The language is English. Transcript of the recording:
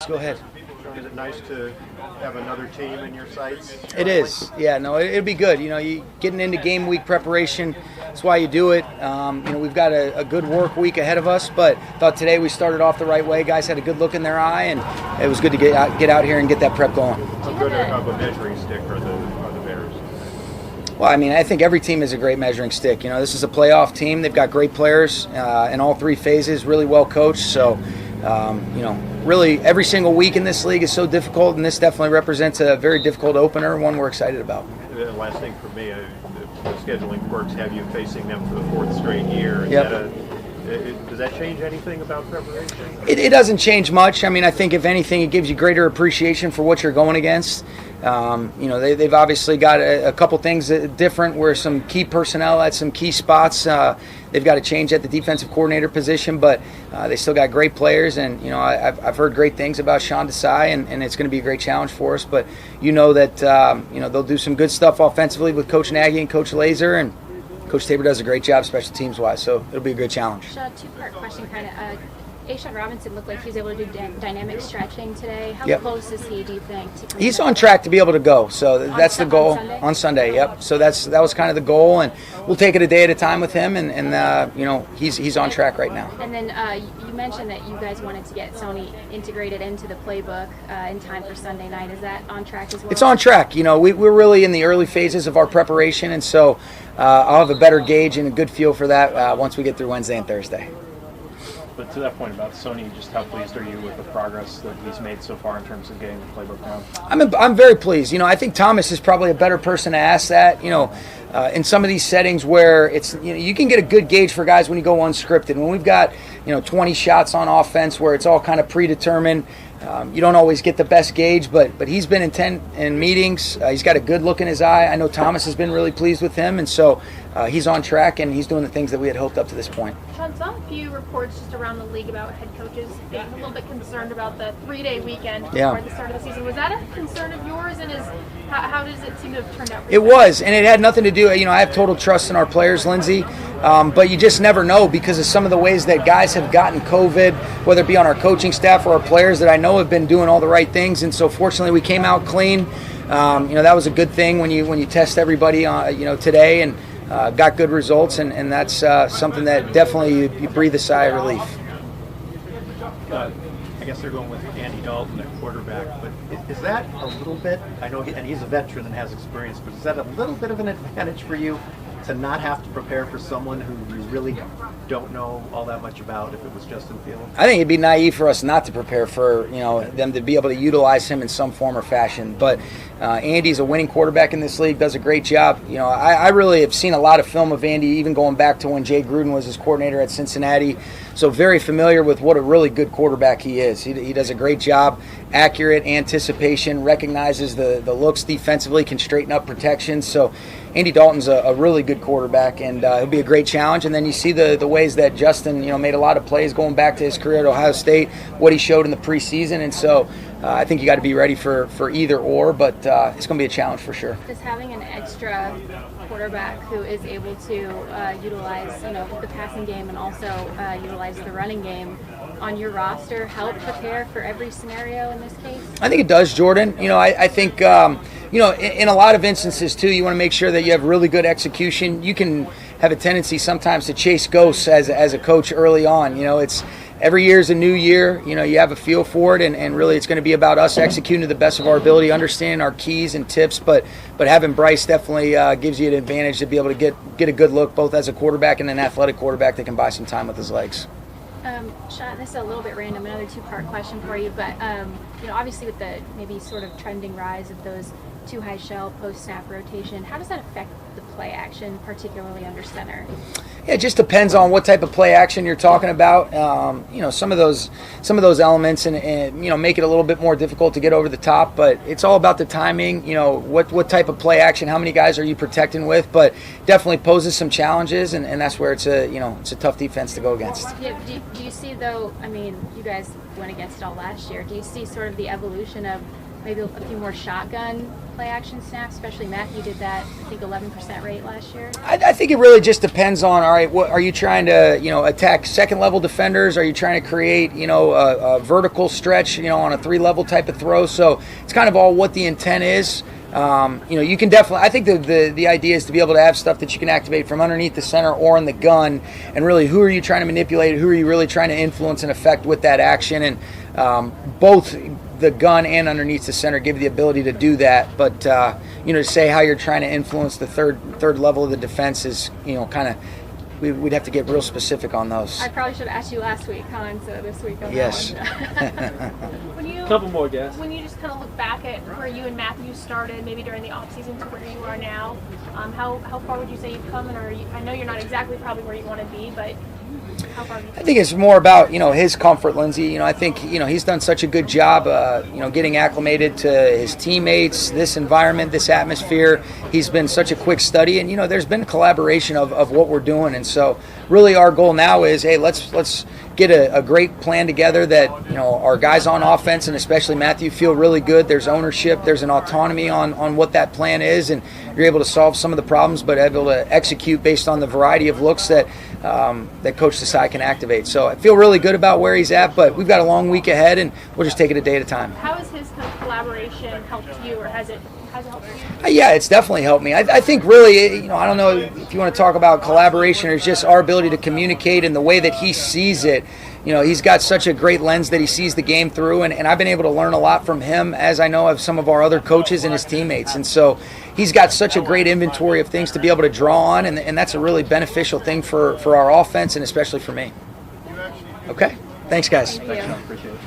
Go ahead. Is it nice to have another team in your sights? It is. Yeah, no, it'll be good. You getting into game week preparation, that's why you do it. We've got a good work week ahead of us, but thought today we started off the right way. Guys had a good look in their eye, and it was good to get out here and get that prep going. How good of a measuring stick are the Bears? Well, I think every team is a great measuring stick. This is a playoff team. They've got great players in all three phases, really well coached. So, really every single week in this league is so difficult, and this definitely represents a very difficult opener, one we're excited about. The last thing for me, the scheduling quirks have you facing them for the fourth straight year. Yep. Does that change anything about preparation? It doesn't change much. I think if anything, it gives you greater appreciation for what you're going against. They've obviously got a couple things different where some key personnel at some key spots. They've got to change at the defensive coordinator position, but they still got great players. And, I've heard great things about Sean McVay, and it's going to be a great challenge for us. But that, they'll do some good stuff offensively with Coach Nagy and Coach Laser, and Coach Tabor does a great job special teams-wise, so it'll be a good challenge. Sean, two-part question, kind of. A'Shawn Robinson looked like he was able to do dynamic stretching today. How close is he, do you think? He's on track to be able to go, so that's the goal. On Sunday? Yep. So that was kind of the goal, and we'll take it a day at a time with him, and he's on track right now. And then you mentioned that you guys wanted to get Sony integrated into the playbook in time for Sunday night. Is that on track as well? It's on track. We're really in the early phases of our preparation, and so I'll have a better gauge and a good feel for that once we get through Wednesday and Thursday. But to that point about Sony, just how pleased are you with the progress that he's made so far in terms of getting the playbook down? I'm very pleased. I think Thomas is probably a better person to ask that. In some of these settings where it's you can get a good gauge for guys when you go unscripted. When we've got 20 shots on offense where it's all kind of predetermined, you don't always get the best gauge. But he's been in meetings. He's got a good look in his eye. I know Thomas has been really pleased with him, and so he's on track and he's doing the things that we had hoped up to this point. Sean, saw a few reports just around the league about head coaches being a little bit concerned about the 3-day weekend before the start of the season. Was that a concern of yours, and how does it seem to have turned out for you? It was, and it had nothing to do, I have total trust in our players, Lindsay, but you just never know because of some of the ways that guys have gotten COVID, whether it be on our coaching staff or our players that I know have been doing all the right things, and so fortunately we came out clean. That was a good thing when you test everybody today, and got good results, and that's something that definitely you breathe a sigh of relief. I guess they're going with Andy Dalton at quarterback, but is that a little bit, I know, and he's a veteran and has experience, but is that a little bit of an advantage for you to not have to prepare for someone who you really don't know all that much about if it was Justin Fields? I think it'd be naive for us not to prepare for them to be able to utilize him in some form or fashion. But Andy's a winning quarterback in this league, does a great job. I really have seen a lot of film of Andy, even going back to when Jay Gruden was his coordinator at Cincinnati. So very familiar with what a really good quarterback he is. He does a great job, accurate, anticipation, recognizes the looks defensively, can straighten up protection. So Andy Dalton's a really good quarterback, and it'll be a great challenge. And then you see the ways that Justin, made a lot of plays going back to his career at Ohio State, what he showed in the preseason. And so I think you got to be ready for either or, but it's going to be a challenge for sure. Just having an extra quarterback who is able to utilize, the passing game and also utilize the running game on your roster help prepare for every scenario in this case? I think it does, Jordan. I think in a lot of instances too, you want to make sure that you have really good execution. You can have a tendency sometimes to chase ghosts as a coach early on. It's every year is a new year. You have a feel for it, and really it's going to be about us executing to the best of our ability, understanding our keys and tips. But having Bryce definitely gives you an advantage to be able to get a good look both as a quarterback and an athletic quarterback that can buy some time with his legs. Sean, this is a little bit random, another two-part question for you, but obviously with the maybe sort of trending rise of those two high shell post-snap rotation, how does that affect the play action, particularly under center? Yeah, it just depends on what type of play action you're talking about. Some of those elements and make it a little bit more difficult to get over the top. But it's all about the timing. What type of play action? How many guys are you protecting with? But definitely poses some challenges, and that's where it's a tough defense to go against. Yeah, do you see though? I mean, you guys went against all last year. Do you see sort of the evolution of maybe a few more shotgun play action snaps? Especially Matthew did that, I think, 11% rate last year. I think it really just depends on, all right, what are you trying to, attack second level defenders? Are you trying to create, a vertical stretch, on a 3-level type of throw? So it's kind of all what the intent is. You can definitely, I think the idea is to be able to have stuff that you can activate from underneath the center or in the gun, and really who are you trying to manipulate, who are you really trying to influence and affect with that action, and both the gun and underneath the center give you the ability to do that. But to say how you're trying to influence the third level of the defense is kind of, we'd have to get real specific on those. I probably should have asked you last week, Colin, so this week on yes. that one. Couple more guys. When you just kind of look back at where you and Matthew started, maybe during the off season to where you are now, how far would you say you've come? And I know you're not exactly probably where you want to be, but how far have you come? I think it's more about his comfort, Lindsay. I think he's done such a good job getting acclimated to his teammates, this environment, this atmosphere. He's been such a quick study, and there's been collaboration of what we're doing. And so really our goal now is, hey, let's get a great plan together that our guys on offense and especially Matthew feel really good. There's ownership, there's an autonomy on what that plan is, and you're able to solve some of the problems but able to execute based on the variety of looks that Coach Desai can activate. So I feel really good about where he's at, but we've got a long week ahead and we'll just take it a day at a time. How has his kind of collaboration helped you, or has it helped you? Yeah, it's definitely helped me. I think really, I don't know if you want to talk about collaboration or it's just our ability to communicate in the way that he sees it. He's got such a great lens that he sees the game through, and I've been able to learn a lot from him, as I know of some of our other coaches and his teammates. And so he's got such a great inventory of things to be able to draw on, and that's a really beneficial thing for our offense and especially for me. Okay, thanks, guys. Thank you. Appreciate it.